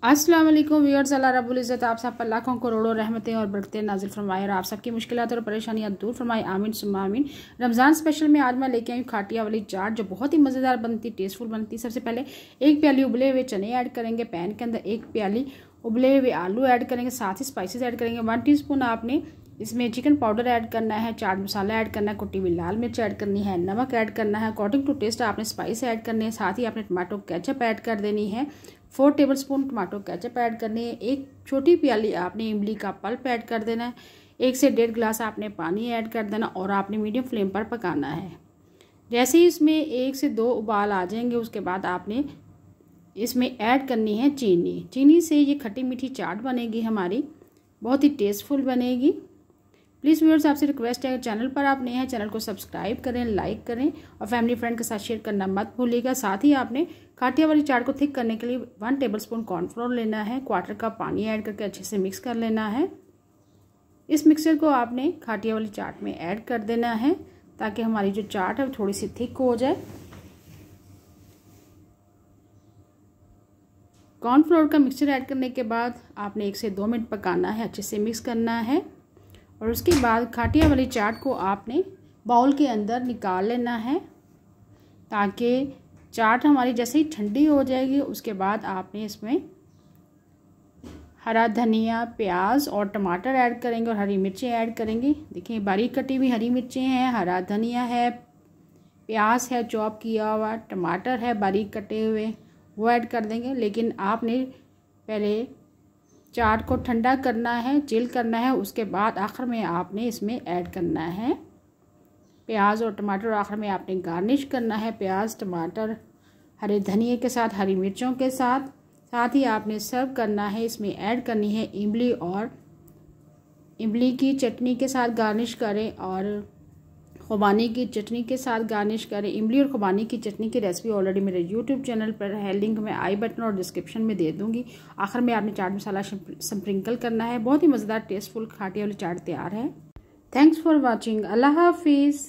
अस्सलाम वालेकुम व्यूअर्स, अल्लाह रब्बुल इज़्ज़त आप सब पर लाखों करोड़ों रहमतें और बरकतें नाज़िल फरमाए और आप सबकी मुश्किलात और परेशानियां दूर फरमाए। आमीन सुम्मा आमीन। रमज़ान स्पेशल में आज मैं लेके आई खाटिया वाली चाट जो बहुत ही मज़ेदार बनती, टेस्टफुल बनती। सबसे पहले एक प्याली उबले हुए चने ऐड करेंगे पैन के अंदर, एक प्याली उबले हुए आलू ऐड करेंगे, साथ ही स्पाइसेस ऐड करेंगे। 1 टीस्पून आपने इसमें चिकन पाउडर ऐड करना है, चाट मसाला ऐड करना है, कुटी हुई लाल मिर्च ऐड करनी है, नमक ऐड करना है, अकॉर्डिंग टू टेस्ट आपने स्पाइस ऐड करने हैं। साथ ही आपने टमाटो केचप ऐड कर देनी है, 4 टेबलस्पून टमाटो केचप ऐड करनी है। एक छोटी प्याली आपने इमली का पल्प ऐड कर देना है। 1 से 1.5 गिलास आपने पानी ऐड कर देना और आपने मीडियम फ्लेम पर पकाना है। जैसे ही इसमें 1 से 2 उबाल आ जाएंगे उसके बाद आपने इसमें ऐड करनी है चीनी। चीनी से ये खट्टी मीठी चाट बनेगी हमारी, बहुत ही टेस्टफुल बनेगी। प्लीज़ व्यूअर्स आपसे रिक्वेस्ट है, चैनल पर आप नए हैं चैनल को सब्सक्राइब करें, लाइक करें और फैमिली फ्रेंड के साथ शेयर करना मत भूलिएगा। साथ ही आपने खाटिया वाली चाट को थिक करने के लिए 1 टेबलस्पून कॉर्नफ्लोर लेना है, 1/4 कप पानी ऐड करके अच्छे से मिक्स कर लेना है। इस मिक्सचर को आपने खाटिया वाली चाट में ऐड कर देना है ताकि हमारी जो चाट है वो थोड़ी सी थिक हो जाए। कॉर्नफ्लोर का मिक्सचर ऐड करने के बाद आपने 1 से 2 मिनट पकाना है, अच्छे से मिक्स करना है और उसके बाद खाटिया वाली चाट को आपने बाउल के अंदर निकाल लेना है ताकि चाट हमारी जैसे ही ठंडी हो जाएगी उसके बाद आपने इसमें हरा धनिया, प्याज और टमाटर ऐड करेंगे और हरी मिर्चें ऐड करेंगे। देखिए बारीक कटी हुई हरी मिर्चें हैं, हरा धनिया है, प्याज है चॉप किया हुआ, टमाटर है बारीक कटे हुए, वो ऐड कर देंगे। लेकिन आपने पहले चाट को ठंडा करना है, चिल करना है, उसके बाद आखिर में आपने इसमें ऐड करना है प्याज और टमाटर और आखिर में आपने गार्निश करना है प्याज, टमाटर, हरे धनिए के साथ, हरी मिर्चों के साथ। साथ ही आपने सर्व करना है, इसमें ऐड करनी है इमली और इमली की चटनी के साथ गार्निश करें और खुबानी की चटनी के साथ गार्निश करें। इमली और खुबानी की चटनी की रेसिपी ऑलरेडी मेरे यूट्यूब चैनल पर है, लिंक मैं आई बटन और डिस्क्रिप्शन में दे दूंगी। आखिर में आपने चाट मसाला स्प्रिंकल करना है। बहुत ही मज़ेदार टेस्टफुल खाटिया वाली चाट तैयार है। Thanks for watching. अल्लाह हाफिज़।